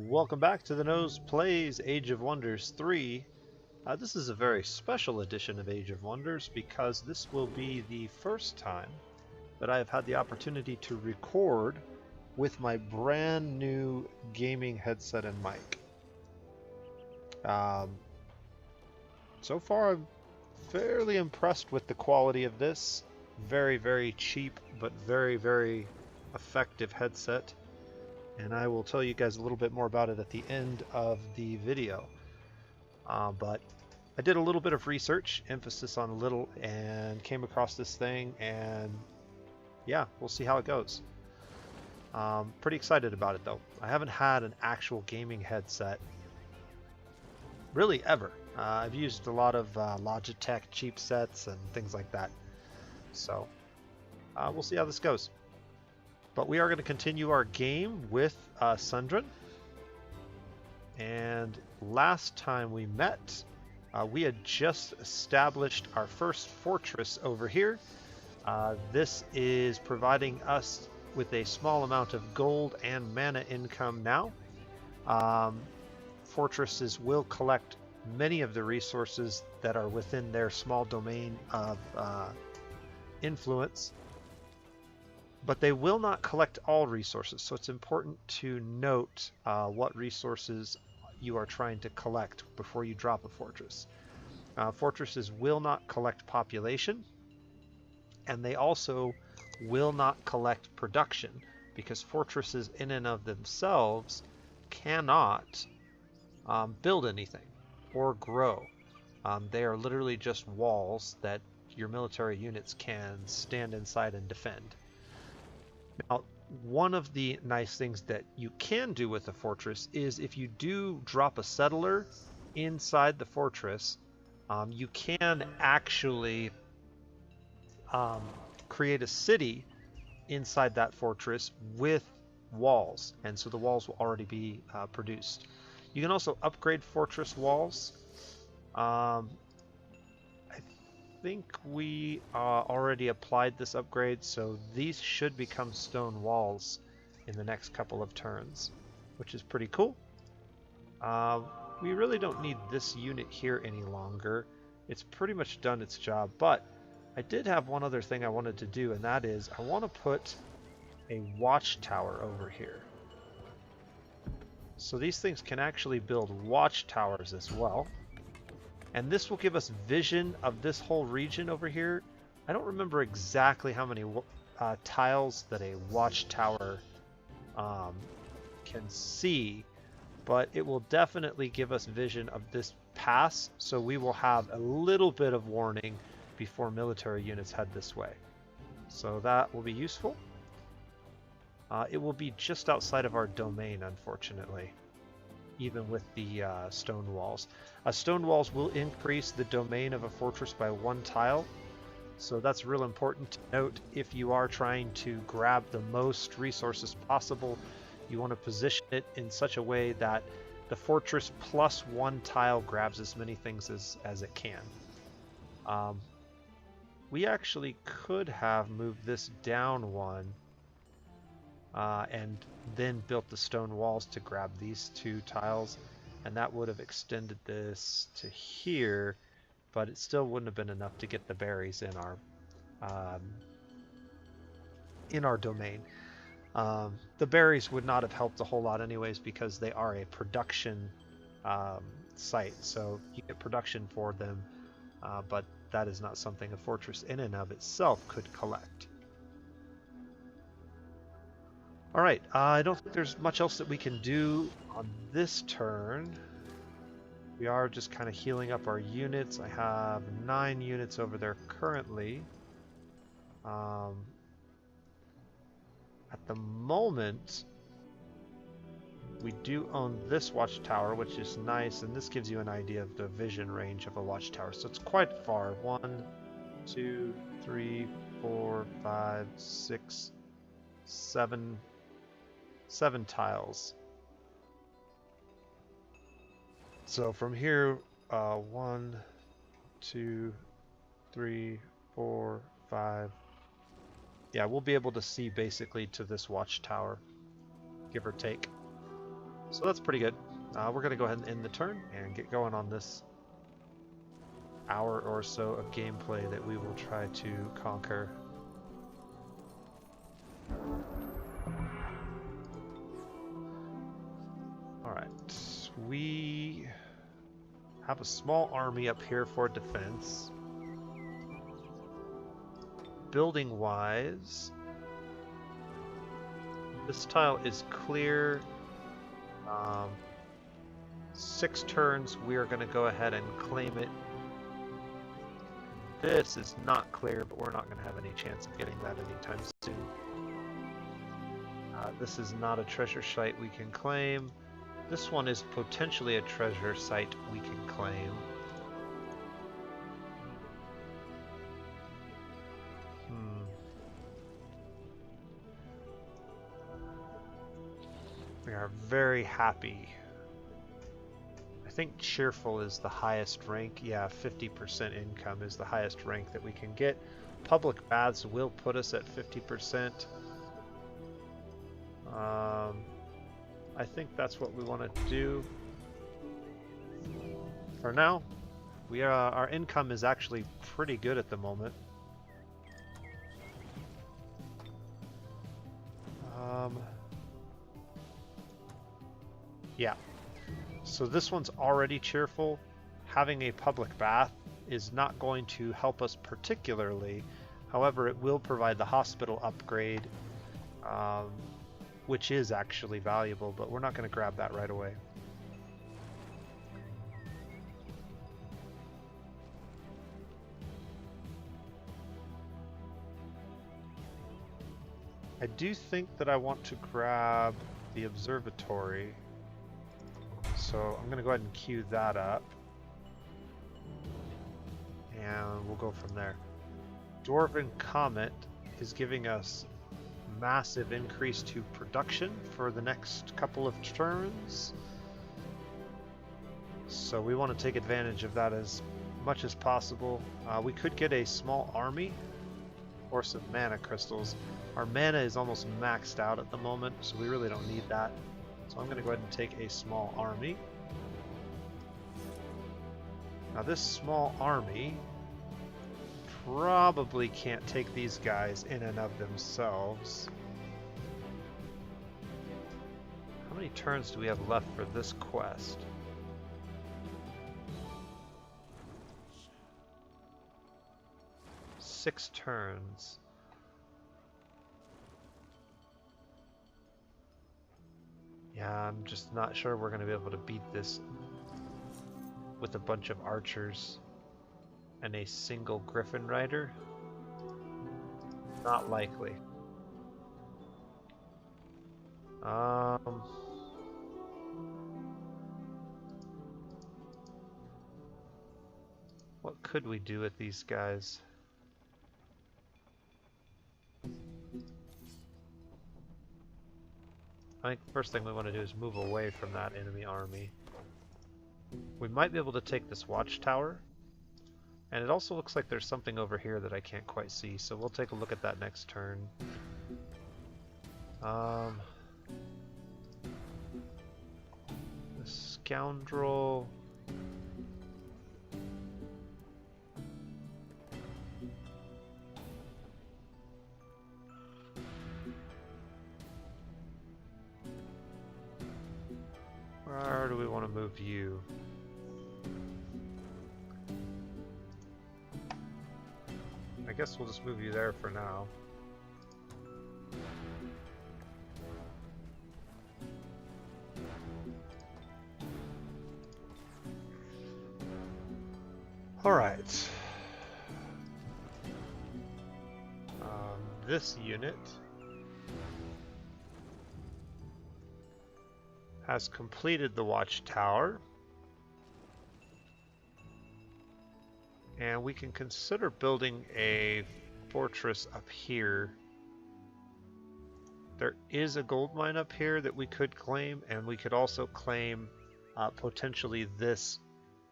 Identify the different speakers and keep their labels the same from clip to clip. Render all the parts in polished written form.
Speaker 1: Welcome back to the Nose Plays Age of Wonders 3. This is a very special edition of Age of Wonders because this will be the first time that I have had the opportunity to record with my brand new gaming headset and mic. So far I'm fairly impressed with the quality of this. Very, very cheap but very, very effective headset. And I will tell you guys a little bit more about it at the end of the video. But I did a little bit of research, emphasis on little, and came across this thing, and yeah, we'll see how it goes. Pretty excited about it though. I haven't had an actual gaming headset really ever. I've used a lot of Logitech cheap sets and things like that. So we'll see how this goes. But we are going to continue our game with Sundren. And last time we met, we had just established our first fortress over here. This is providing us with a small amount of gold and mana income now. Fortresses will collect many of the resources that are within their small domain of influence. But they will not collect all resources, so it's important to note what resources you are trying to collect before you drop a fortress. Fortresses will not collect population, and they also will not collect production, because fortresses in and of themselves cannot build anything or grow. They are literally just walls that your military units can stand inside and defend. Now, one of the nice things that you can do with a fortress is if you do drop a settler inside the fortress, you can actually create a city inside that fortress with walls, and so the walls will already be produced. You can also upgrade fortress walls. I think we already applied this upgrade, so these should become stone walls in the next couple of turns, which is pretty cool. We really don't need this unit here any longer. It's pretty much done its job, but I did have one other thing I wanted to do, and that is I want to put a watchtower over here. So these things can actually build watchtowers as well. And this will give us vision of this whole region over here. I don't remember exactly how many tiles that a watchtower can see, but it will definitely give us vision of this pass, so we will have a little bit of warning before military units head this way. So that will be useful. It will be just outside of our domain, unfortunately, even with the stone walls. Stone walls will increase the domain of a fortress by 1 tile, so that's real important to note. If you are trying to grab the most resources possible, you want to position it in such a way that the fortress plus 1 tile grabs as many things as it can. We actually could have moved this down 1 and then built the stone walls to grab these 2 tiles, and that would have extended this to here, but it still wouldn't have been enough to get the berries in our domain. The berries would not have helped a whole lot anyways, because they are a production site, so you get production for them, but that is not something a fortress in and of itself could collect. Alright, I don't think there's much else that we can do on this turn. We are just kind of healing up our units. I have 9 units over there currently. At the moment, we do own this watchtower, which is nice, and this gives you an idea of the vision range of a watchtower. So it's quite far. 1, 2, 3, 4, 5, 6, 7 tiles. So from here, 1, 2, 3, 4, 5. Yeah, we'll be able to see basically to this watchtower, give or take. So that's pretty good. We're going to go ahead and end the turn and get going on this hour or so of gameplay that we will try to conquer. Alright, we have a small army up here for defense. Building wise, this tile is clear. 6 turns, we are going to go ahead and claim it. This is not clear, but we're not going to have any chance of getting that anytime soon. This is not a treasure site we can claim. This one is potentially a treasure site we can claim. We are very happy. I think cheerful is the highest rank. Yeah, 50% income is the highest rank that we can get. Public baths will put us at 50%. I think that's what we want to do. For now, our income is actually pretty good at the moment. Yeah. So this one's already cheerful. Having a public bath is not going to help us particularly. However, it will provide the hospital upgrade, which is actually valuable, but we're not going to grab that right away. I do think that I want to grab the observatory. So I'm going to go ahead and queue that up. And we'll go from there. Dwarven Comet is giving us massive increase to production for the next couple of turns. So we want to take advantage of that as much as possible. We could get a small army or some mana crystals. Our mana is almost maxed out at the moment, so we really don't need that. So I'm going to go ahead and take a small army. Now this small army probably can't take these guys in and of themselves. How many turns do we have left for this quest? Six turns. Yeah, I'm just not sure we're going to be able to beat this with a bunch of archers and a single Griffin Rider. Not likely. What could we do with these guys? I think the first thing we want to do is move away from that enemy army. We might be able to take this watchtower. And it also looks like there's something over here that I can't quite see, so we'll take a look at that next turn. The scoundrel... Where do we want to move you? I guess we'll just move you there for now. All right. This unit has completed the watchtower, and we can consider building a fortress up here. There is a gold mine up here that we could claim, and we could also claim potentially this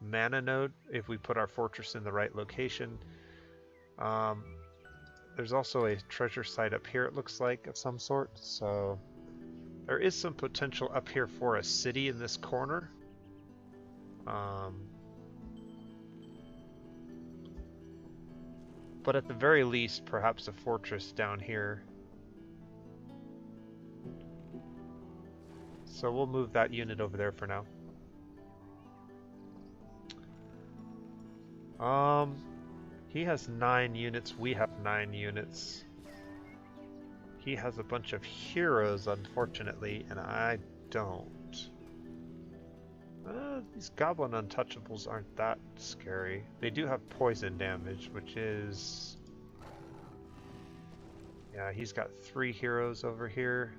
Speaker 1: mana node if we put our fortress in the right location. There's also a treasure site up here, it looks like, of some sort, so There is some potential up here for a city in this corner. But at the very least, perhaps a fortress down here. So we'll move that unit over there for now. He has 9 units, we have 9 units. He has a bunch of heroes, unfortunately, and I don't. These goblin untouchables aren't that scary. They do have poison damage, which is... Yeah, he's got 3 heroes over here.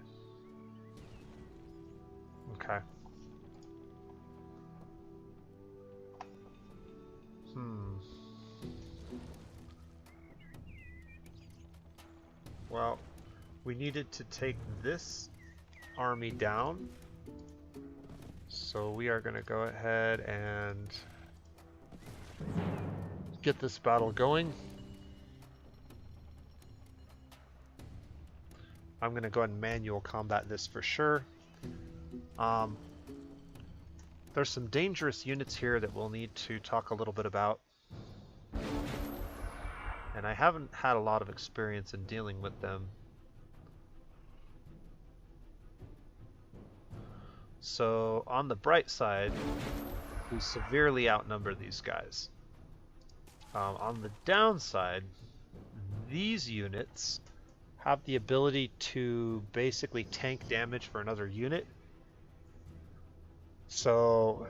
Speaker 1: Okay. Well, we needed to take this army down. So we are going to go ahead and get this battle going. I'm going to go ahead and manual combat this for sure. There's some dangerous units here that we'll need to talk a little bit about. And I haven't had a lot of experience in dealing with them. So on the bright side, we severely outnumber these guys. On the downside, these units have the ability to basically tank damage for another unit. So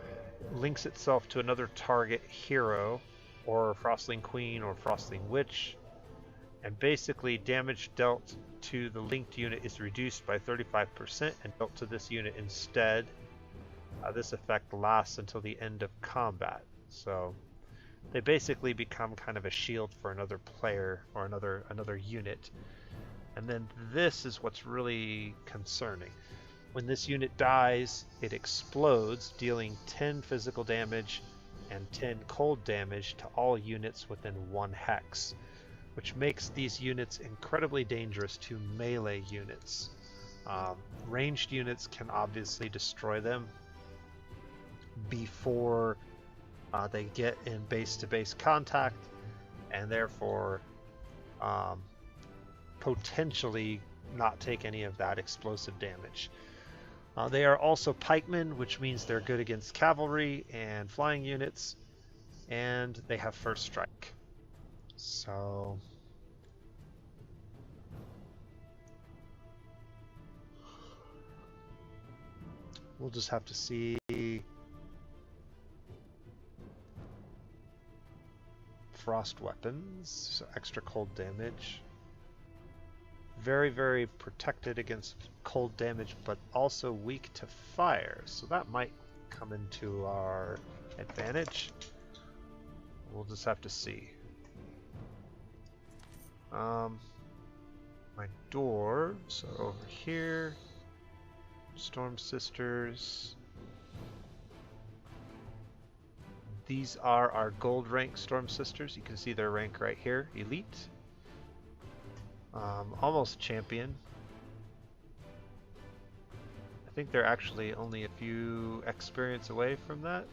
Speaker 1: links itself to another target hero, or Frostling Queen or Frostling Witch, and basically damage dealt to the linked unit is reduced by 35% and dealt to this unit instead. This effect lasts until the end of combat, so they basically become kind of a shield for another player or another unit. And then this is what's really concerning. When this unit dies, it explodes, dealing 10 physical damage and 10 cold damage to all units within 1 hex, which makes these units incredibly dangerous to melee units. Ranged units can obviously destroy them before they get in base-to-base contact, and therefore potentially not take any of that explosive damage. They are also pikemen, which means they're good against cavalry and flying units, and they have first strike. So we'll just have to see. Frost weapons, so extra cold damage. Very, very protected against cold damage, but also weak to fire, so that might come into our advantage. We'll just have to see. My dwarves are over here. Storm Sisters. These are our gold rank Storm Sisters. You can see their rank right here, Elite. Almost champion. I think they're actually only a few experience away from that.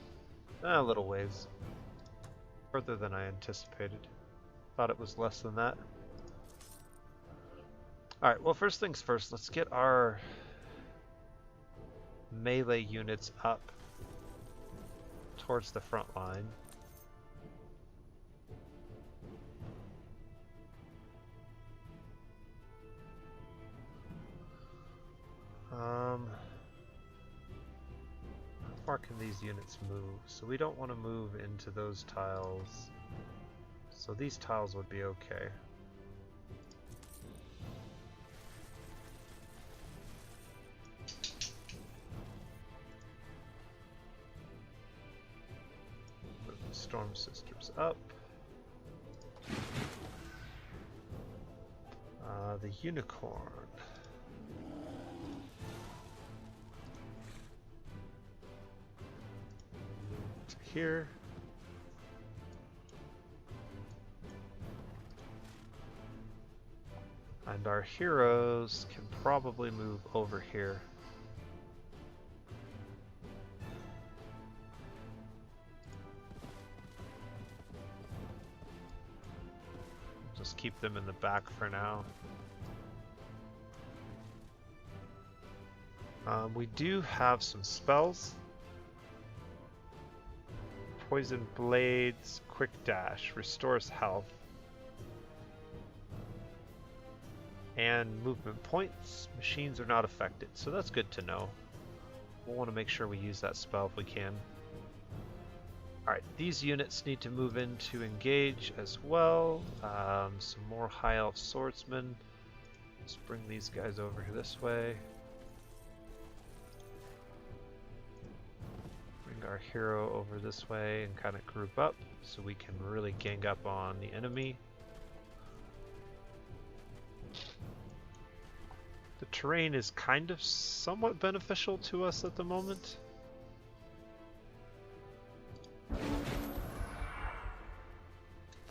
Speaker 1: A little ways. Further than I anticipated. Thought it was less than that. Alright, well, first things first, let's get our melee units up towards the front line. How far can these units move? So we don't want to move into those tiles. So these tiles would be okay. Move the Storm Sisters up. The Unicorn. Here. And our heroes can probably move over here. just keep them in the back for now. We do have some spells. Poison Blades, Quick Dash, restores health. And movement points. Machines are not affected, so that's good to know. We'll want to make sure we use that spell if we can. Alright, these units need to move in to engage as well. Some more High Elf Swordsmen. Let's bring these guys over this way. Bring our hero over this way and kind of group up so we can really gang up on the enemy. The terrain is kind of somewhat beneficial to us at the moment.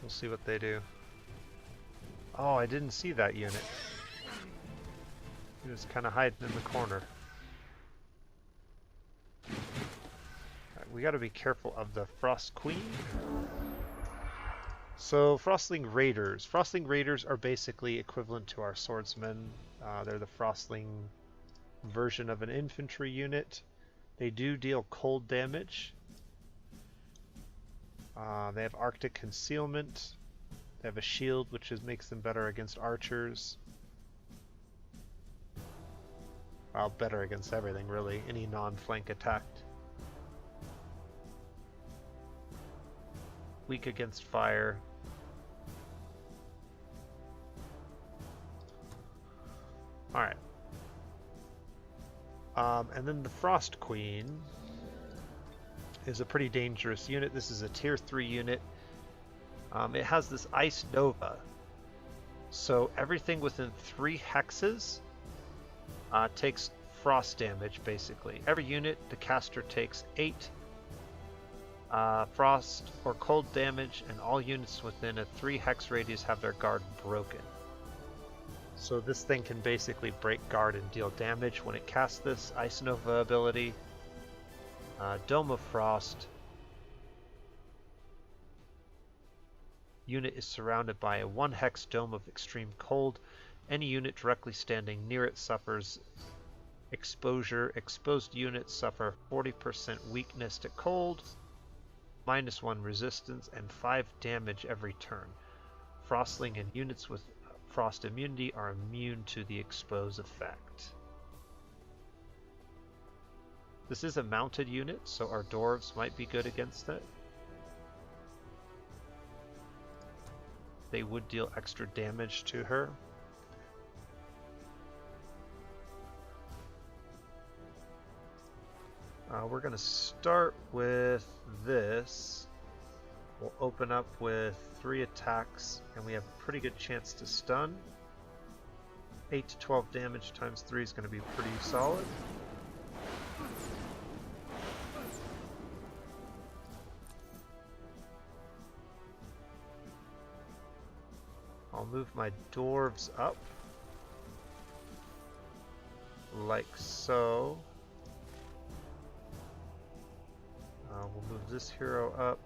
Speaker 1: We'll see what they do. Oh, I didn't see that unit. He was kind of hiding in the corner. Right, we got to be careful of the Frost Queen. So, Frostling Raiders. Frostling Raiders are basically equivalent to our swordsmen. They're the Frostling version of an infantry unit. They do deal cold damage. They have Arctic Concealment. They have a shield, which makes them better against archers. Well, better against everything, really. Any non-flank attack. Weak against fire. Alright. And then the Frost Queen is a pretty dangerous unit. This is a tier 3 unit. It has this Ice Nova. So everything within 3 hexes takes frost damage, basically. Every unit, the caster takes 8 frost or cold damage, and all units within a 3 hex radius have their guard broken. So this thing can basically break guard and deal damage when it casts this Ice Nova ability. Dome of Frost. Unit is surrounded by a 1 hex dome of extreme cold. Any unit directly standing near it suffers exposure. Exposed units suffer 40% weakness to cold, -1 resistance, and 5 damage every turn. Frostling and units with frost immunity are immune to the expose effect. This is a mounted unit, so our dwarves might be good against it. They would deal extra damage to her. We're going to start with this. We'll open up with 3 attacks, and we have a pretty good chance to stun. 8 to 12 damage times 3 is going to be pretty solid. I'll move my dwarves up, like so. We'll move this hero up.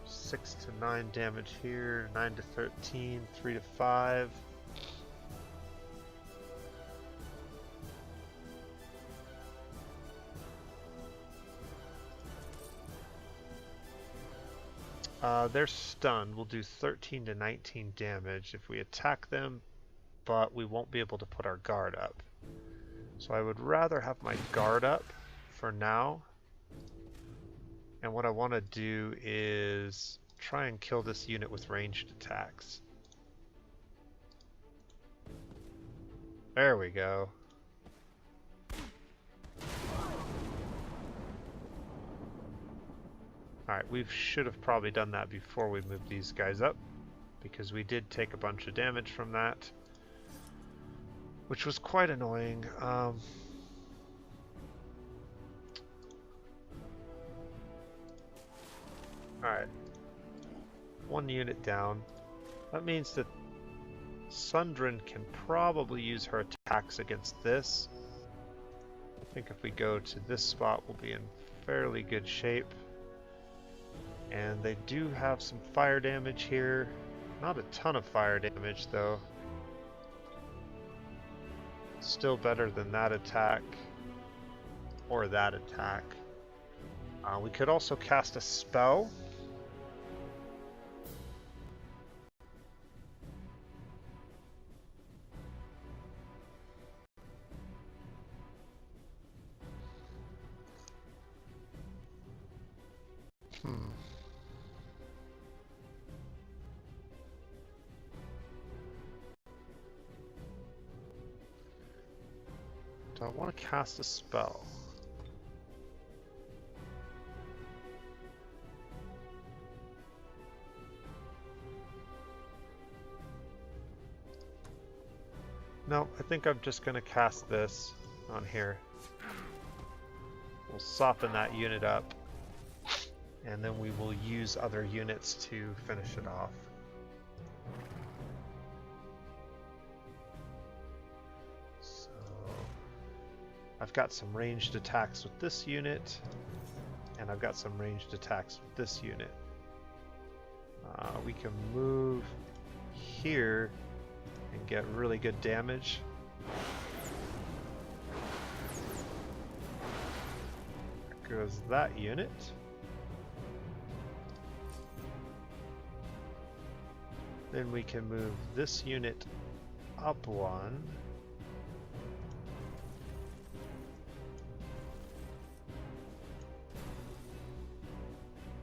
Speaker 1: Six to 9 damage here, 9 to 13, 3 to 5. They're stunned. We'll do 13 to 19 damage if we attack them, but we won't be able to put our guard up. So I would rather have my guard up for now. And what I want to do is try and kill this unit with ranged attacks. There we go. Alright, we should have probably done that before we moved these guys up, because we did take a bunch of damage from that, which was quite annoying. Alright, 1 unit down. That means that Sundrin can probably use her attacks against this. I think if we go to this spot, we'll be in fairly good shape. And they do have some fire damage here. Not a ton of fire damage, though. Still better than that attack. Or that attack. We could also cast a spell. Do I want to cast a spell? No, I think I'm just going to cast this on here. We'll soften that unit up, and then we will use other units to finish it off. So I've got some ranged attacks with this unit, and I've got some ranged attacks with this unit. We can move here and get really good damage. There goes that unit. Then we can move this unit up one.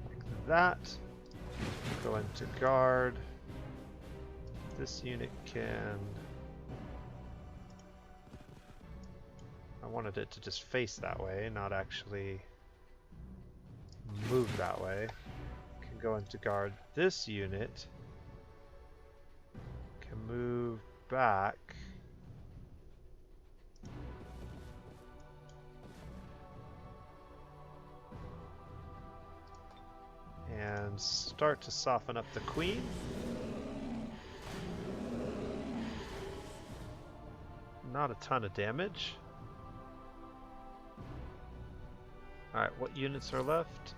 Speaker 1: Like that. Go into guard. This unit can... I wanted it to just face that way, not actually move that way. Can go into guard. This unit can move back. And start to soften up the queen. Not a ton of damage. Alright, what units are left?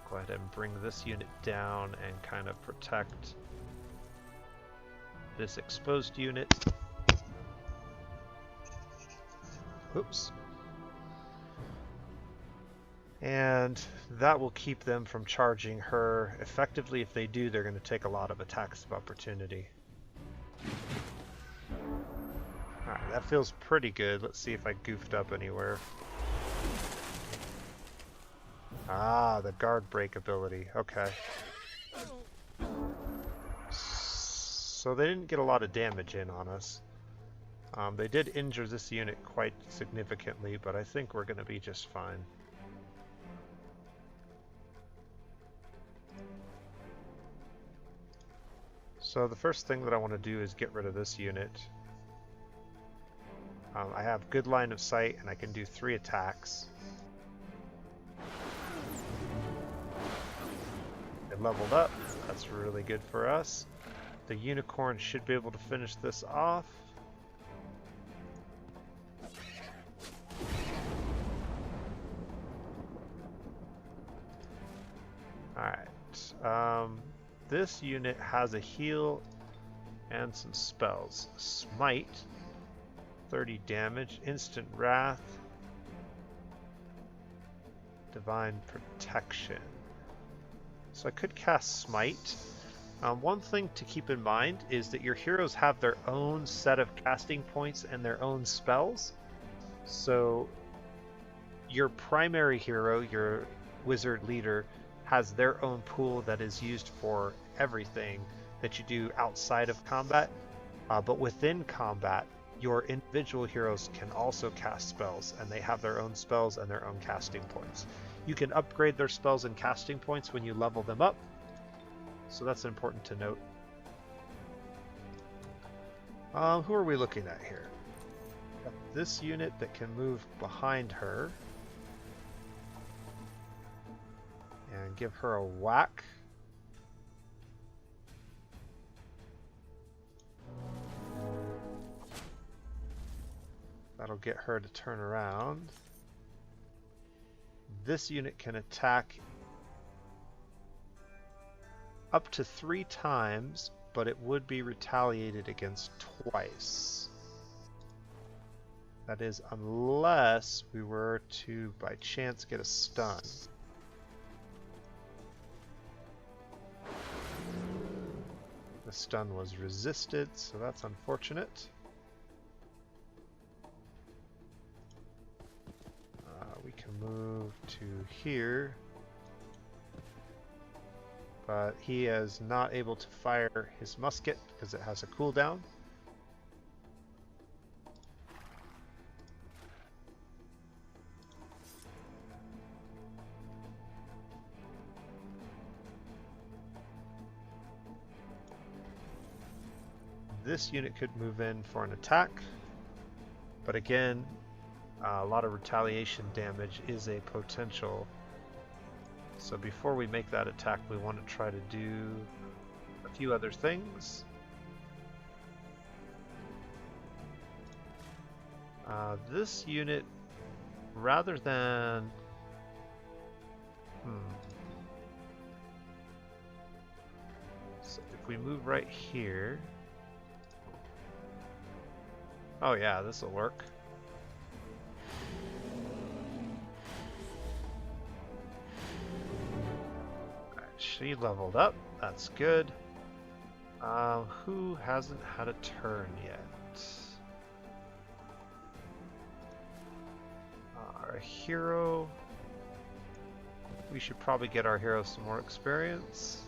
Speaker 1: Go ahead and bring this unit down and kind of protect this exposed unit. Oops. And that will keep them from charging her. Effectively, if they do, they're going to take a lot of attacks of opportunity. Alright, that feels pretty good. Let's see if I goofed up anywhere. Ah, the guard break ability. Okay. So they didn't get a lot of damage in on us. They did injure this unit quite significantly, but I think we're going to be just fine. So the first thing that I want to do is get rid of this unit. I have good line of sight and I can do 3 attacks. It leveled up. That's really good for us. The unicorn should be able to finish this off. Alright. This unit has a heal and some spells. Smite, 30 damage. Instant Wrath. Divine Protection. So I could cast Smite. One thing to keep in mind is that your heroes have their own set of casting points and their own spells. So your primary hero, your wizard leader, has their own pool that is used for everything that you do outside of combat. But within combat, your individual heroes can also cast spells, and they have their own spells and their own casting points. You can upgrade their spells and casting points when you level them up, so that's important to note. Who are we looking at here? Got this unit that can move behind her and give her a whack. That'll get her to turn around. This unit can attack up to 3 times, but it would be retaliated against twice. That is, unless we were to, by chance, get a stun. The stun was resisted, so that's unfortunate. We can move to here, but he is not able to fire his musket because it has a cooldown. This unit could move in for an attack, but again, a lot of retaliation damage is a potential. So before we make that attack, we want to try to do a few other things. This unit, rather than... So if we move right here... Oh yeah, this will work. She leveled up, that's good. Who hasn't had a turn yet? Our hero. We should probably get our hero some more experience.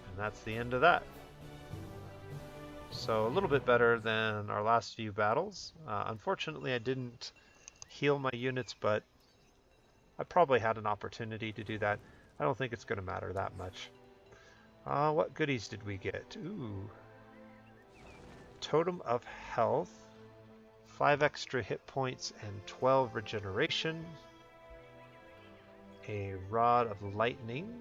Speaker 1: And that's the end of that. So a little bit better than our last few battles. Unfortunately, I didn't heal my units, but I probably had an opportunity to do that. I don't think it's going to matter that much. What goodies did we get? Ooh. Totem of Health, 5 extra hit points and 12 regeneration. A Rod of Lightning.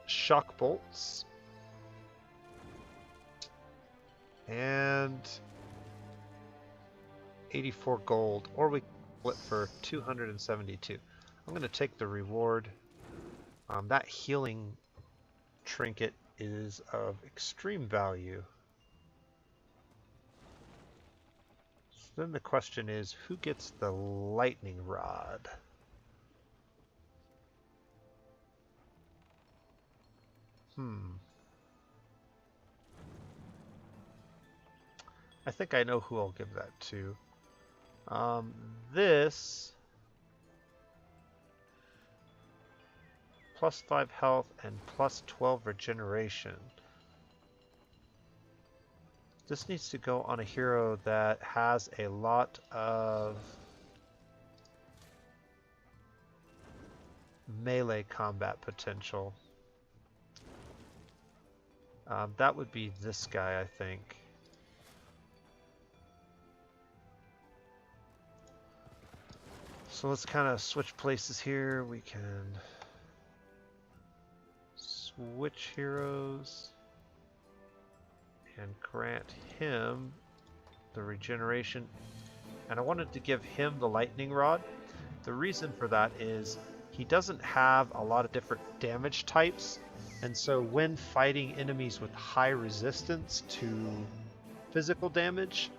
Speaker 1: Shock Bolts. And 84 gold, or we can flip for 272. I'm going to take the reward. That healing trinket is of extreme value. So then the question is, who gets the lightning rod? I think I know who I'll give that to. This plus 5 health and plus 12 regeneration. This needs to go on a hero that has a lot of melee combat potential. That would be this guy, I think. So let's kind of switch places here. We can switch heroes and grant him the regeneration. And I wanted to give him the lightning rod. The reason for that is he doesn't have a lot of different damage types, and so when fighting enemies with high resistance to physical damage,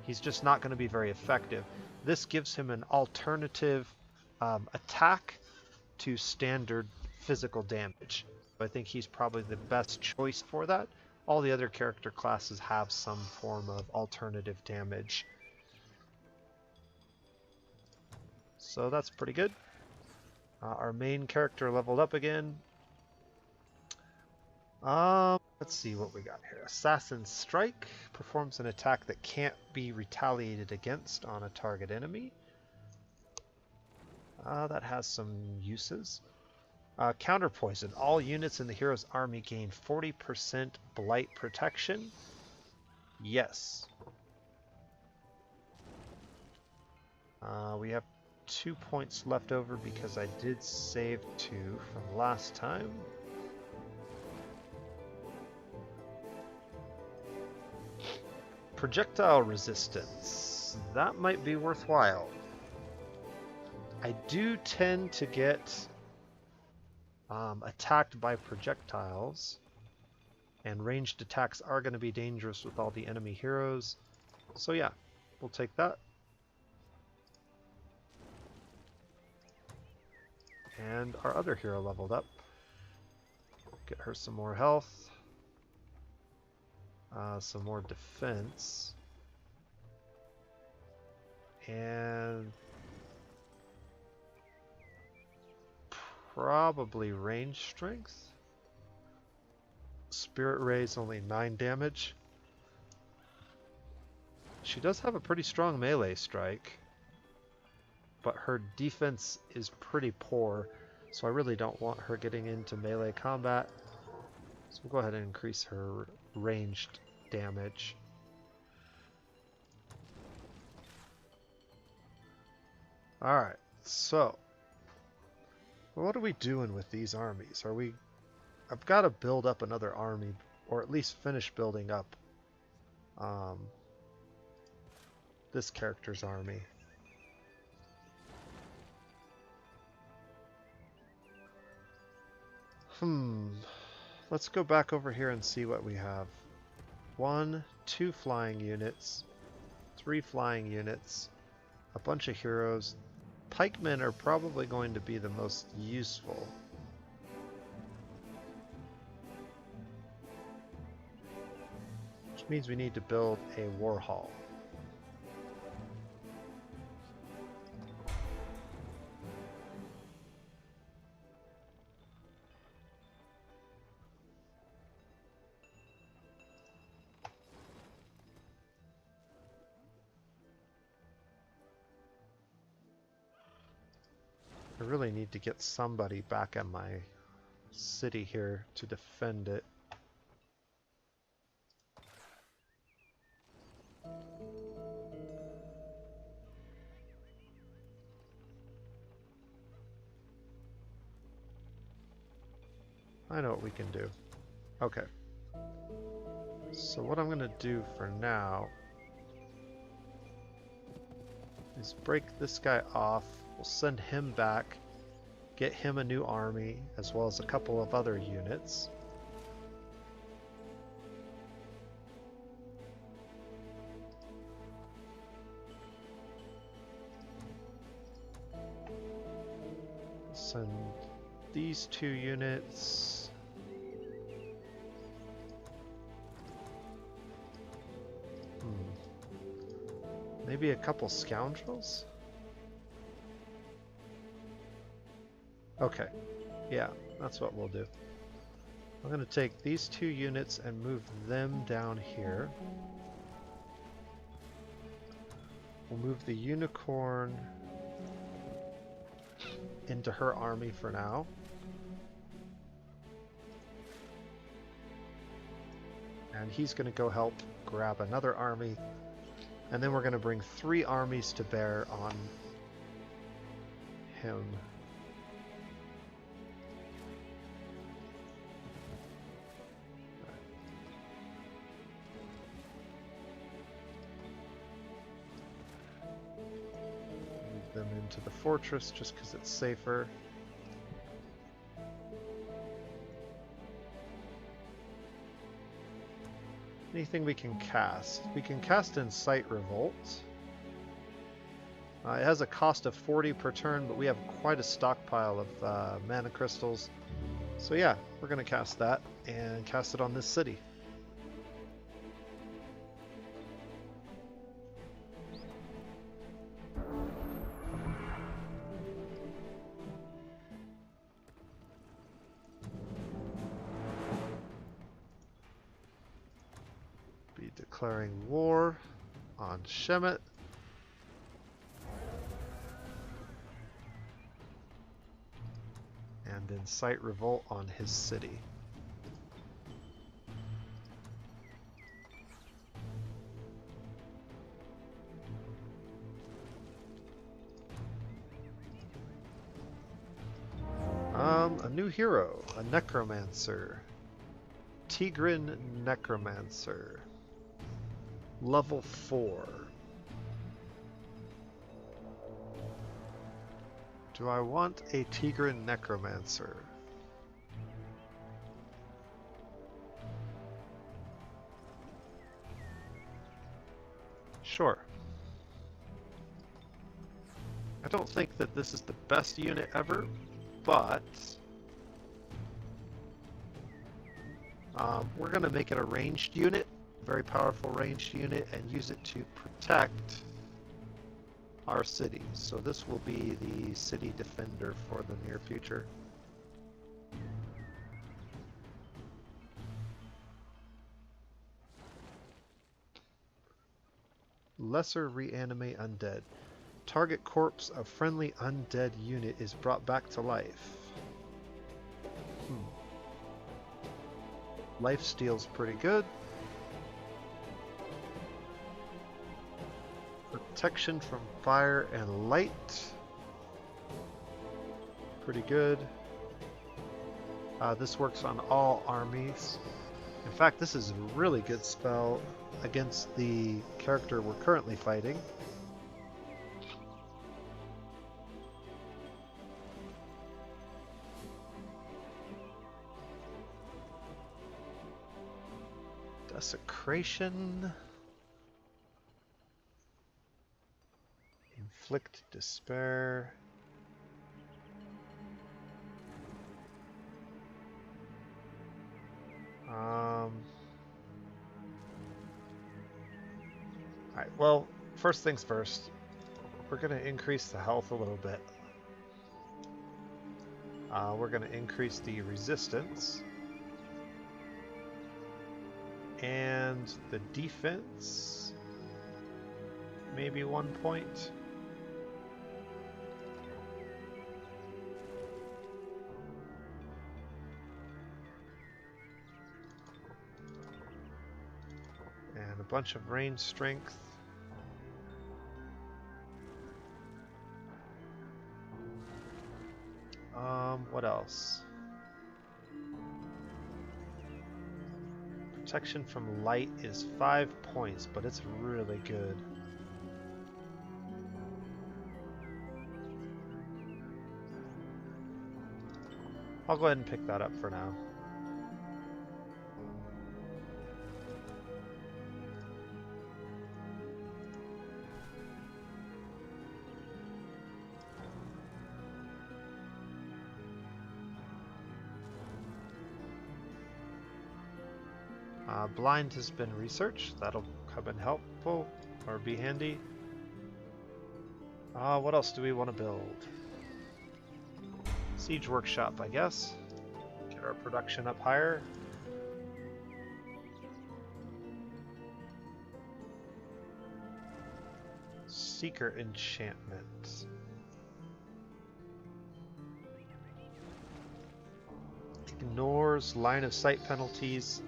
Speaker 1: he's just not going to be very effective. This gives him an alternative attack to standard physical damage. I think he's probably the best choice for that. All the other character classes have some form of alternative damage. So that's pretty good. Our main character leveled up again. Let's see what we got here. Assassin's Strike performs an attack that can't be retaliated against on a target enemy. That has some uses. Counter Poison. All units in the hero's army gain 40% blight protection. Yes. We have 2 points left over because I did save 2 from last time. Projectile resistance. That might be worthwhile. I do tend to get attacked by projectiles, and ranged attacks are going to be dangerous with all the enemy heroes. So yeah, we'll take that. And our other hero leveled up. Get her some more health. Some more defense. And probably range strength. Spirit Ray's only 9 damage. She does have a pretty strong melee strike, but her defense is pretty poor, so I really don't want her getting into melee combat. So we'll go ahead and increase her ranged damage. Alright, so what are we doing with these armies? I've got to build up another army, or at least finish building up this character's army. Let's go back over here and see what we have. 1, 2 flying units, 3 flying units, a bunch of heroes. Pikemen are probably going to be the most useful. Which means we need to build a war hall. I really need to get somebody back in my city here to defend it. I know what we can do. Okay. So what I'm going to do for now is break this guy off. We'll send him back, get him a new army, as well as a couple of other units. Send these 2 units. Maybe a couple scoundrels? Okay, yeah, that's what we'll do. I'm going to take these 2 units and move them down here. We'll move the unicorn into her army for now. And he's going to go help grab another army. And then we're going to bring 3 armies to bear on him. Move them into the fortress just because it's safer. Anything we can cast? We can cast Incite Revolt. It has a cost of 40 per turn, but we have quite a stockpile of mana crystals. So yeah, we're going to cast that and cast it on this city. Declaring war on Shemet. And incite revolt on his city. A new hero, a Necromancer. Tigran Necromancer. Level 4. Do I want a Tigran Necromancer? Sure. I don't think that this is the best unit ever, but we're going to make it a ranged unit, very powerful ranged unit, and use it to protect our cities. So this will be the city defender for the near future. Lesser reanimate undead. Target corpse of friendly undead unit is brought back to life. Lifesteal's pretty good. Protection from fire and light. Pretty good. This works on all armies. In fact, this is a really good spell against the character we're currently fighting. Desecration. Inflict despair. Alright, well, first things first. We're going to increase the health a little bit. We're going to increase the resistance. And the defense. Maybe 1 point. And a bunch of range strength. What else? Protection from light is 5 points, but it's really good. I'll go ahead and pick that up for now. Blind has been researched. That'll come in helpful or be handy. What else do we want to build? Siege workshop, I guess. Get our production up higher. Seeker enchantment. Ignores line of sight penalties.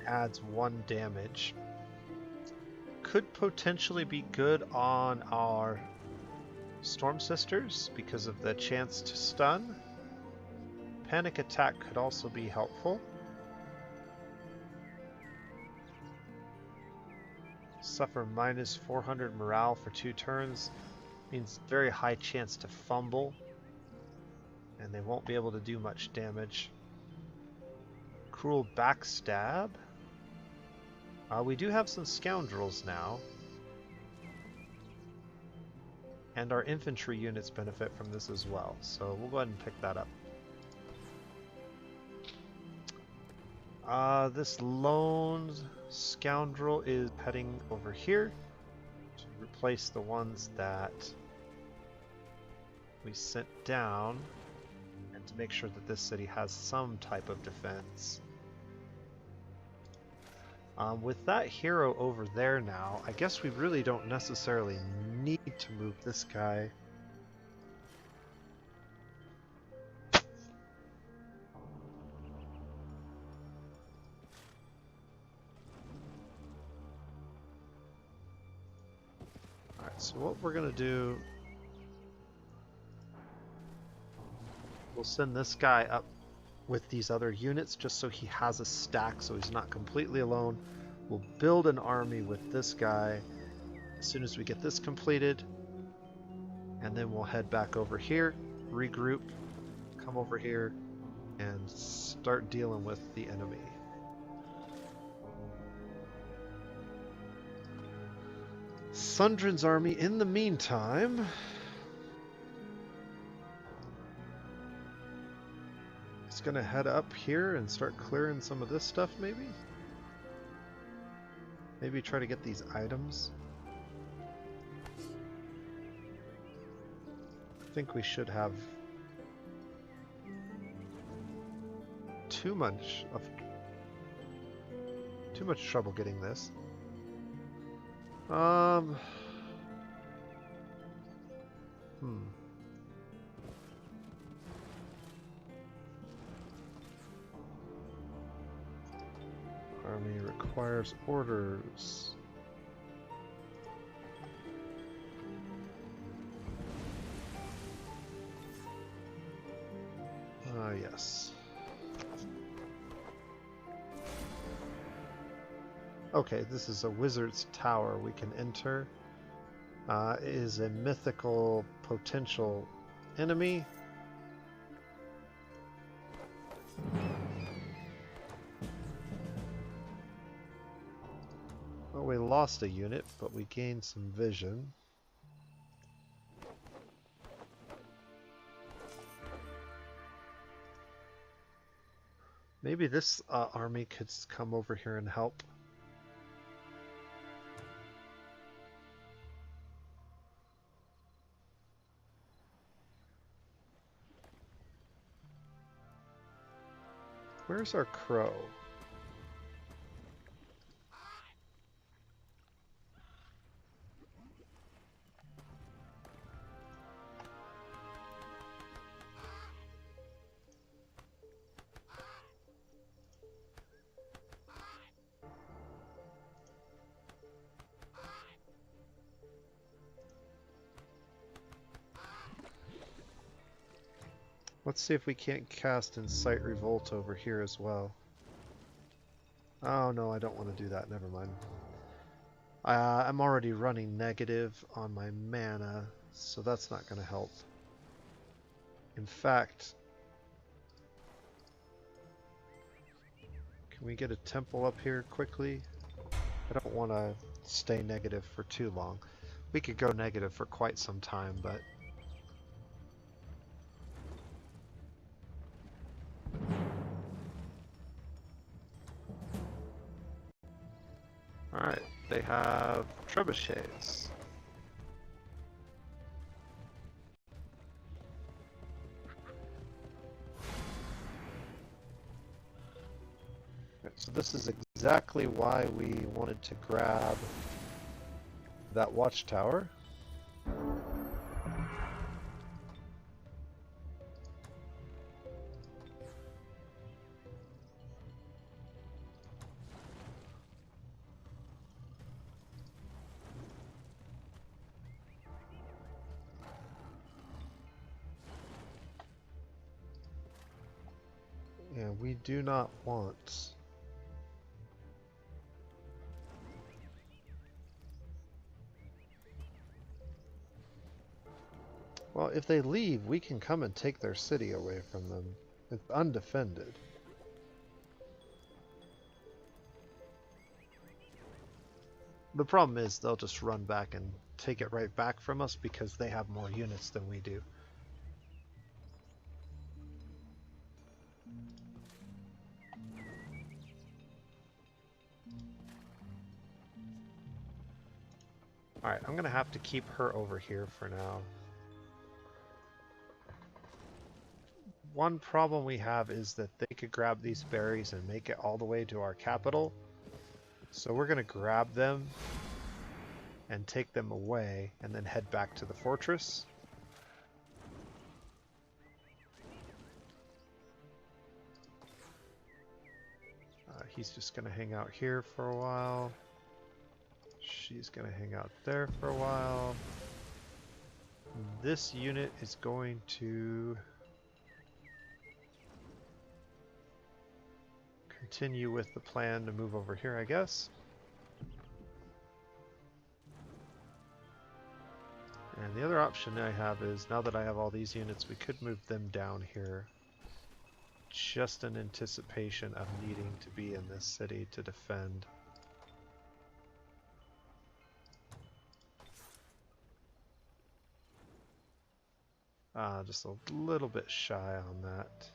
Speaker 1: Adds 1 damage. Could potentially be good on our Storm Sisters because of the chance to stun. Panic attack could also be helpful. Suffer minus 400 morale for 2 turns. Means very high chance to fumble. And they won't be able to do much damage. Cruel backstab. We do have some scoundrels now. And our infantry units benefit from this as well. So we'll go ahead and pick that up. This lone scoundrel is heading over here to replace the ones that we sent down and to make sure that this city has some type of defense. With that hero over there now, I guess we really don't necessarily need to move this guy. Alright, so what we're going to do We'll send this guy up with these other units just so he has a stack so he's not completely alone. We'll build an army with this guy as soon as we get this completed, and then we'll head back over here, regroup, come over here, and start dealing with the enemy. Sundrin's army, in the meantime, is going to head up here and start clearing some of this stuff, maybe? Maybe try to get these items. I think we should have too much trouble getting this. Army requires orders. Yes. Okay, this is a wizard's tower we can enter. It is a mythical potential enemy. Well, we lost a unit, but we gained some vision. Maybe this army could come over here and help. Where's our crow? Let's see if we can't cast Incite Revolt over here as well. Oh no, I don't want to do that, never mind. I'm already running negative on my mana, so that's not going to help. In fact, can we get a temple up here quickly? I don't want to stay negative for too long. We could go negative for quite some time, but... Alright, they have trebuchets. So this is exactly why we wanted to grab that watchtower. And we do not want... Well, if they leave, we can come and take their city away from them. It's undefended. The problem is they'll just run back and take it right back from us because they have more units than we do. Alright, I'm gonna have to keep her over here for now. One problem we have is that they could grab these berries and make it all the way to our capital. So we're gonna grab them and take them away and then head back to the fortress. He's just gonna hang out here for a while. She's gonna hang out there for a while. This unit is going to continue with the plan to move over here, I guess. And the other option I have is, now that I have all these units, we could move them down here. Just in anticipation of needing to be in this city to defend. Just a little bit shy on that.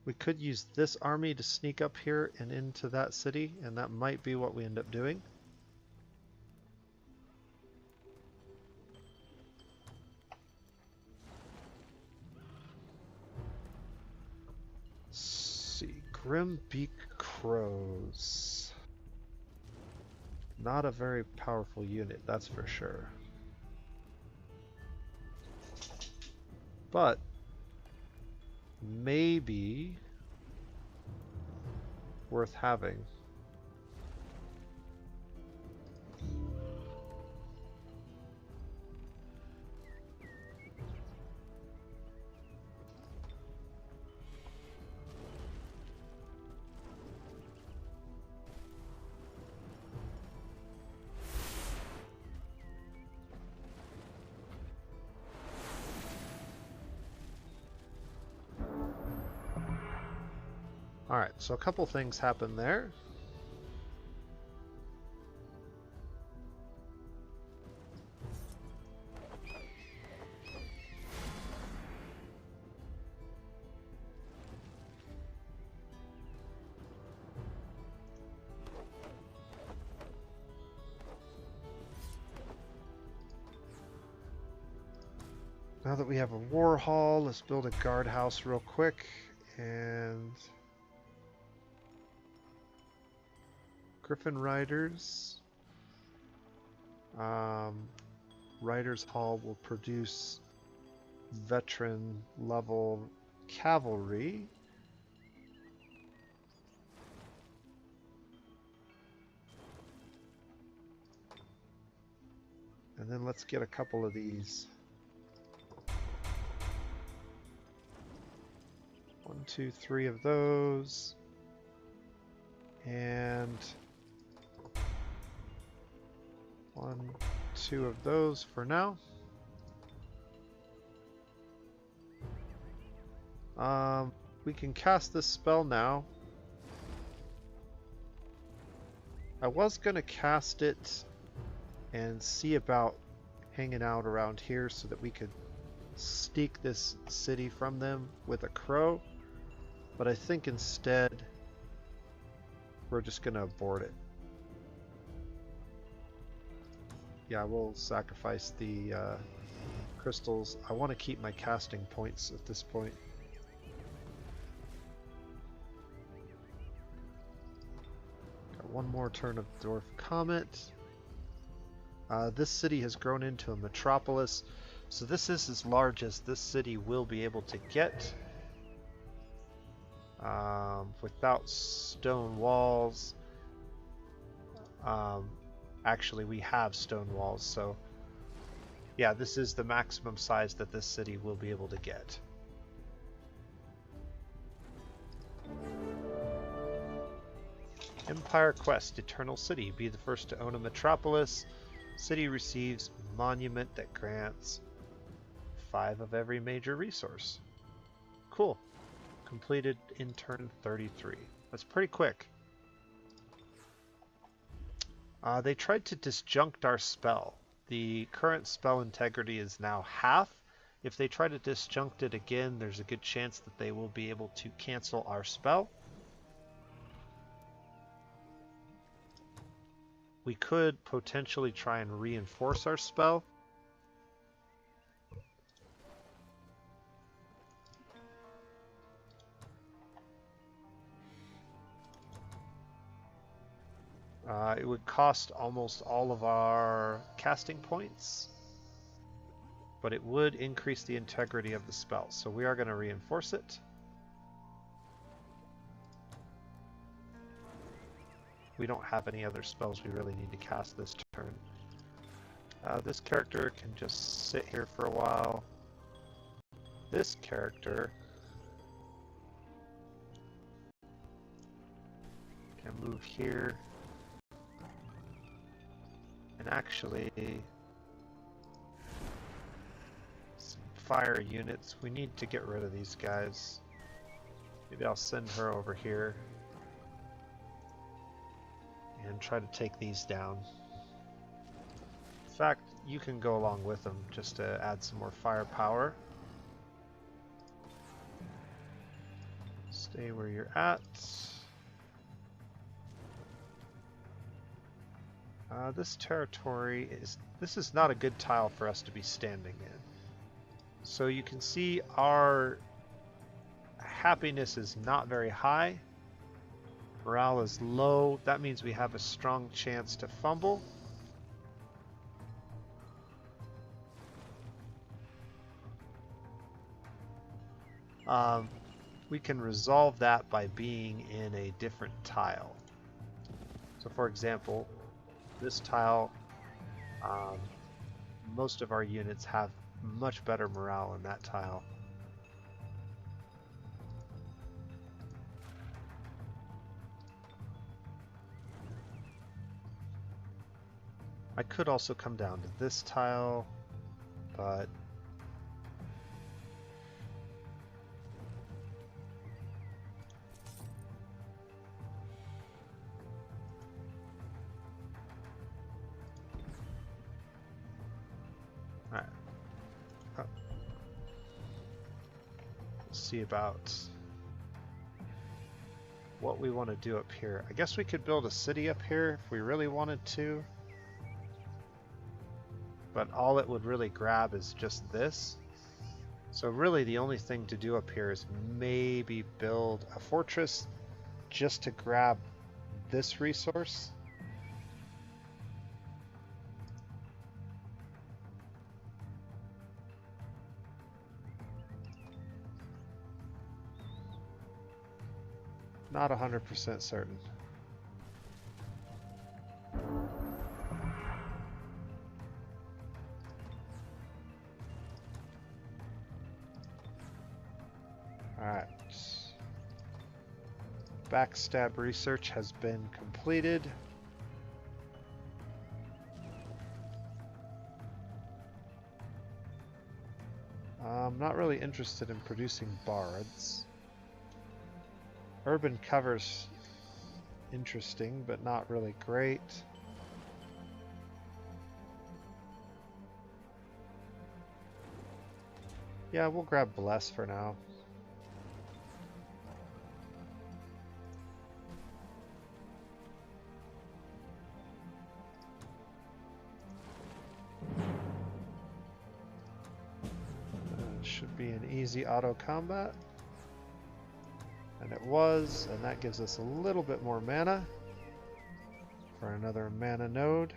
Speaker 1: We could use this army to sneak up here and into that city, and that might be what we end up doing. Let's see, Grimbeak Crows. Not a very powerful unit, that's for sure. But maybe worth having. Alright, so a couple things happened there. Now that we have a war hall, let's build a guardhouse real quick. And Griffin Riders. Riders Hall will produce veteran level cavalry. And then let's get a couple of these. 1, 2, 3 of those. And 1, 2 of those for now. We can cast this spell now. I was gonna cast it and see about hanging out around here so that we could sneak this city from them with a crow, but I think instead we're just gonna abort it. Yeah, we'll sacrifice the crystals. I want to keep my casting points at this point. Got one more turn of Dwarf Comet. This city has grown into a metropolis, so this is as large as this city will be able to get. Without stone walls. Actually, we have stone walls, so yeah, this is the maximum size that this city will be able to get. Empire Quest, Eternal City. Be the first to own a metropolis. City receives monument that grants 5 of every major resource. Cool. Completed in turn 33. That's pretty quick. They tried to disjunct our spell. The current spell integrity is now half. If they try to disjunct it again, there's a good chance that they will be able to cancel our spell. We could potentially try and reinforce our spell. It would cost almost all of our casting points, but it would increase the integrity of the spell, so we are going to reinforce it. we don't have any other spells we really need to cast this turn. This character can just sit here for a while. This character can move here. And actually, some fire units. We need to get rid of these guys. Maybe I'll send her over here and try to take these down. In fact, you can go along with them just to add some more firepower. Stay where you're at. This territory this is not a good tile for us to be standing in. So you can see our happiness is not very high. Morale is low. That means we have a strong chance to fumble. We can resolve that by being in a different tile. So for example, this tile, most of our units have much better morale in that tile. I could also come down to this tile, but see about what we want to do up here. I guess we could build a city up here if we really wanted to, but all it would really grab is just this. So really the only thing to do up here is maybe build a fortress just to grab this resource. Not 100% certain. Alright. Backstab research has been completed. I'm not really interested in producing bards. Urban cover's interesting, but not really great. Yeah, we'll grab Bless for now. Should be an easy auto combat. And it was, and that gives us a little bit more mana for another mana node.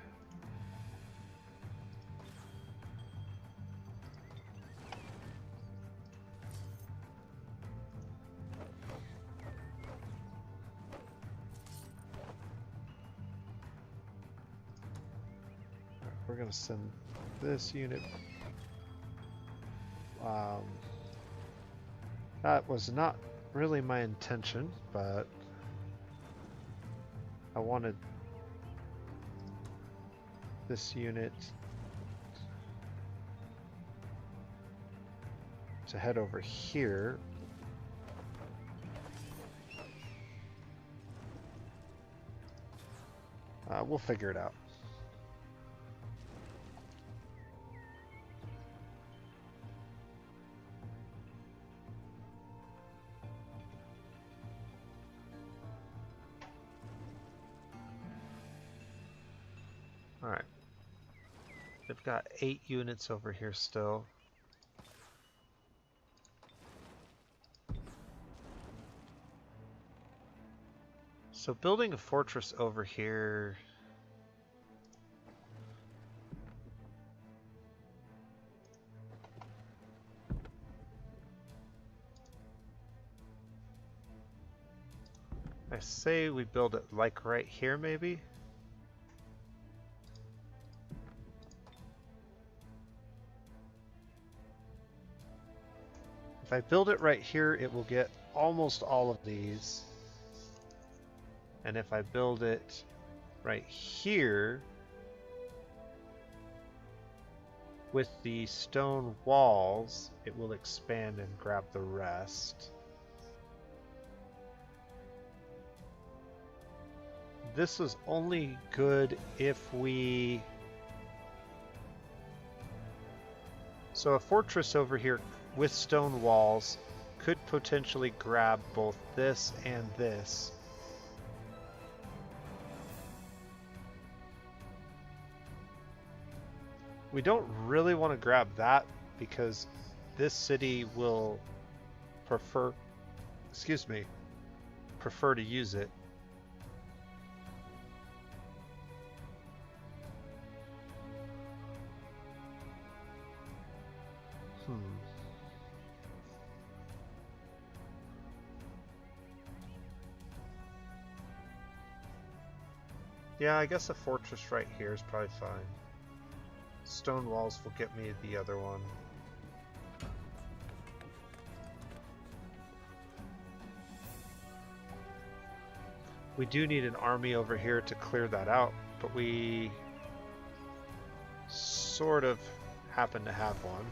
Speaker 1: We're going to send this unit. That was not really my intention, but I wanted this unit to head over here. We'll figure it out. Alright. They've got 8 units over here still. So building a fortress over here... I say we build it like right here, maybe? If I build it right here, it will get almost all of these. And if I build it right here, with the stone walls, it will expand and grab the rest. This is only good if we... So a fortress over here with stone walls could potentially grab both this and this. We don't really want to grab that because this city will prefer to use it. Yeah, I guess a fortress right here is probably fine. Stone walls will get me the other one. We do need an army over here to clear that out, but we sort of happen to have one.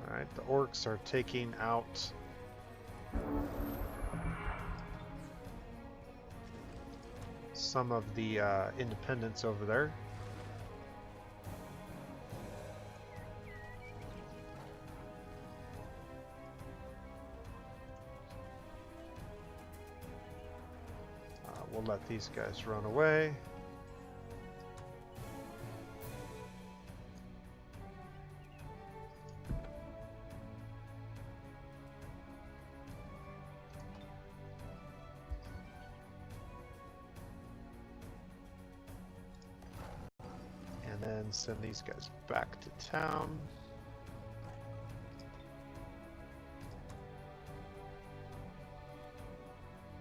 Speaker 1: Alright, the orcs are taking out some of the independents over there. We'll let these guys run away. And then send these guys back to town.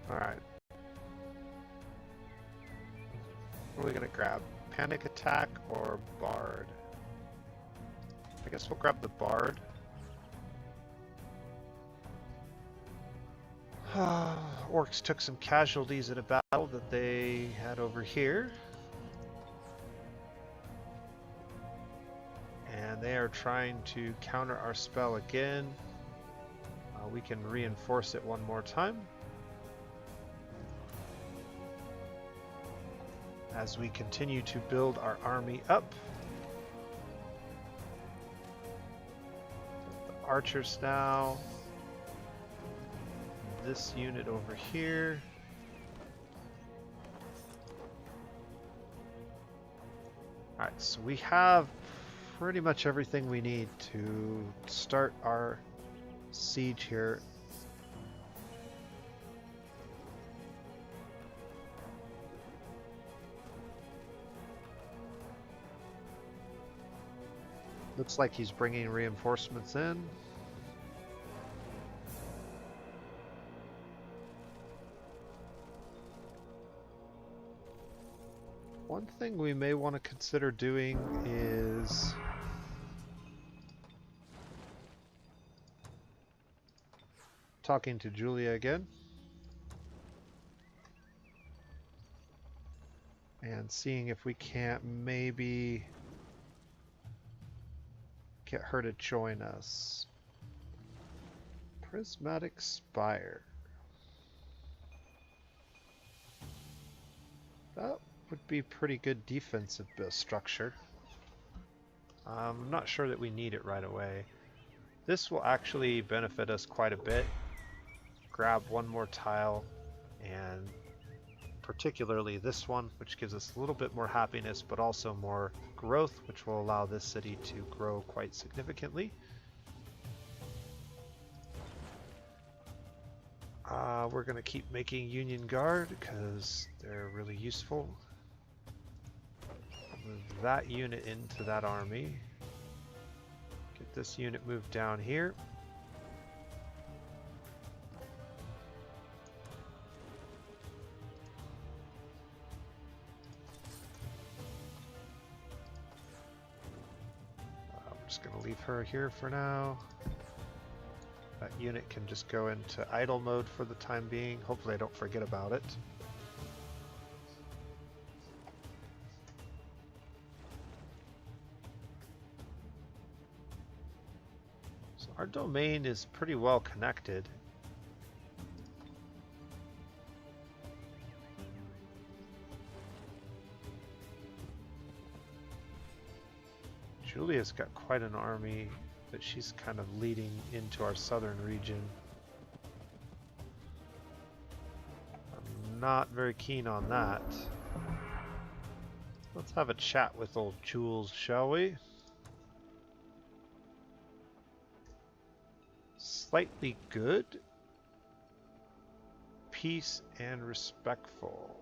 Speaker 1: Alright. What are we going to grab? Panic Attack or Bard? I guess we'll grab the Bard. Orcs took some casualties in a battle that they had over here. And they are trying to counter our spell again. We can reinforce it one more time. As we continue to build our army up. The archers now. This unit over here. Alright, so we have pretty much everything we need to start our siege here. Looks like he's bringing reinforcements in. One thing we may want to consider doing is talking to Julia again and seeing if we can't maybe get her to join us. Prismatic Spire. That would be pretty good defensive structure. I'm not sure that we need it right away. This will actually benefit us quite a bit. Grab one more tile, and particularly this one, which gives us a little bit more happiness, but also more growth, which will allow this city to grow quite significantly. We're going to keep making Union Guard because they're really useful. Move that unit into that army. Get this unit moved down here. I'm just going to leave her here for now. That unit can just go into idle mode for the time being. Hopefully I don't forget about it. So our domain is pretty well connected. Julia's got quite an army, but she's kind of leading into our southern region. I'm not very keen on that. Let's have a chat with old Jules, shall we? Slightly good, peace, and respectful.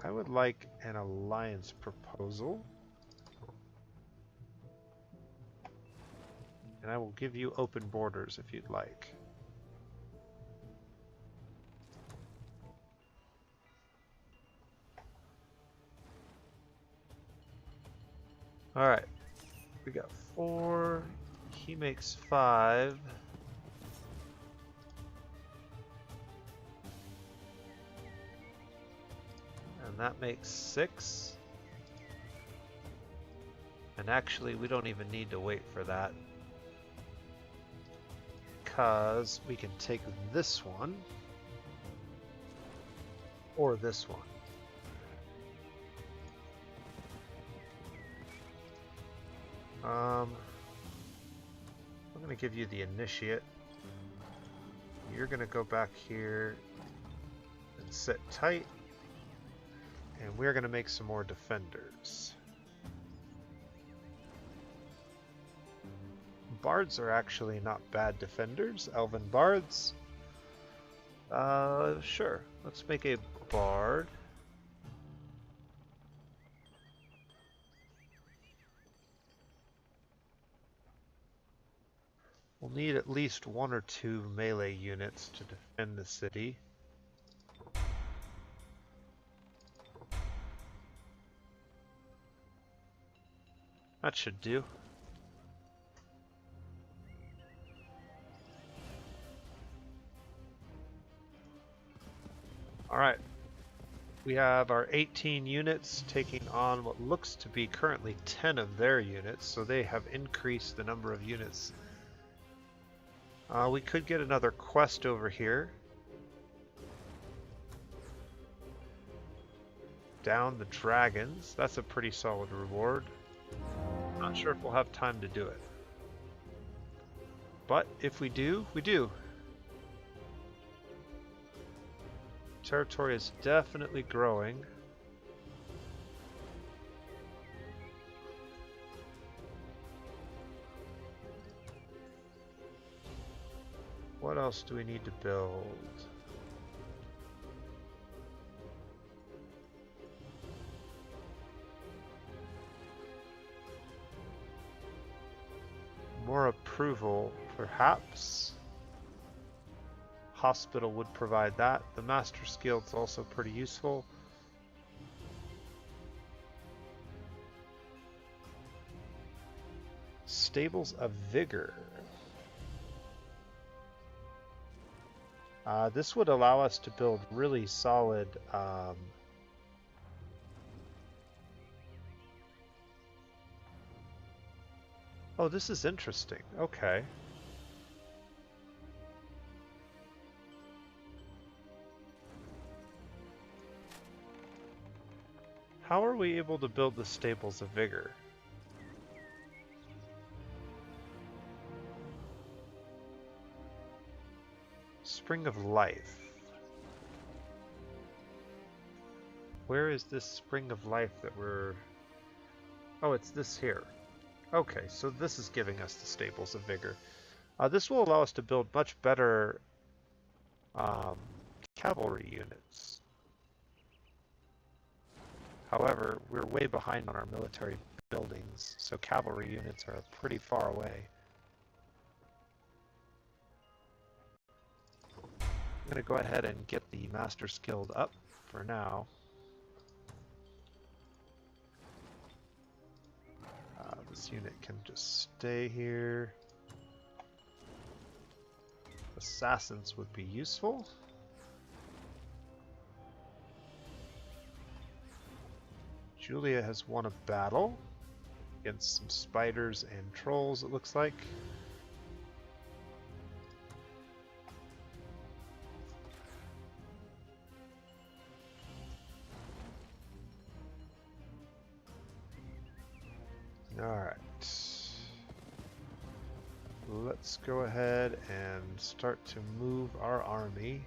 Speaker 1: I would like an alliance proposal. And I will give you open borders if you'd like. Alright. We got 4. He makes 5. And that makes 6. And actually, we don't even need to wait for that, because we can take this one or this one. I'm going to give you the initiate. You're going to go back here and sit tight. And we're going to make some more defenders. Bards are actually not bad defenders. Elven bards. Sure. Let's make a bard. We'll need at least 1 or 2 melee units to defend the city. That should do. Alright. We have our 18 units taking on what looks to be currently 10 of their units, so they have increased the number of units. We could get another quest over here. Down the dragons. That's a pretty solid reward. Not sure if we'll have time to do it. But if we do, we do. Territory is definitely growing. What else do we need to build? More approval, perhaps. Hospital would provide that. The Master's Guild's also pretty useful. Stables of Vigor. This would allow us to build really solid Oh, this is interesting. Okay. How are we able to build the Stables of Vigor? Spring of Life. Where is this spring of life that we're... Oh, it's this here. Okay, so this is giving us the Stables of Vigor. This will allow us to build much better cavalry units. However, we're way behind on our military buildings, so cavalry units are pretty far away. I'm going to go ahead and get the Master's Guild up for now. This unit can just stay here. Assassins would be useful. Julia has won a battle against some spiders and trolls, it looks like. Alright. Let's go ahead and start to move our army.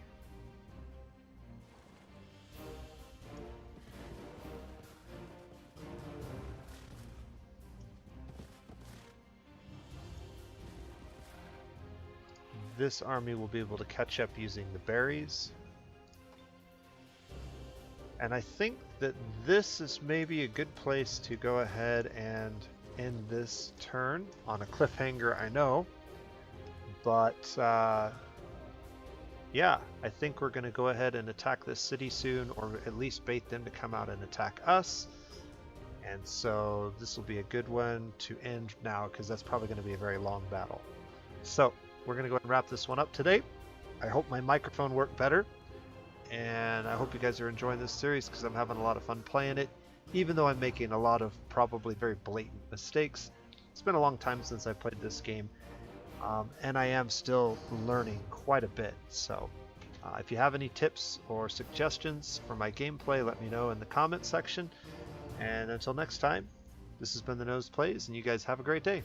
Speaker 1: This army will be able to catch up using the berries. And I think that this is maybe a good place to go ahead and end this turn on a cliffhanger, I know. But yeah, I think we're going to go ahead and attack this city soon, or at least bait them to come out and attack us. And so this will be a good one to end now, because that's probably going to be a very long battle. So we're going to go ahead and wrap this one up today. I hope my microphone worked better. And I hope you guys are enjoying this series, because I'm having a lot of fun playing it, even though I'm making a lot of probably very blatant mistakes. It's been a long time since I played this game, and I am still learning quite a bit. So if you have any tips or suggestions for my gameplay, let me know in the comment section. And until next time, this has been The Nose Plays, and you guys have a great day.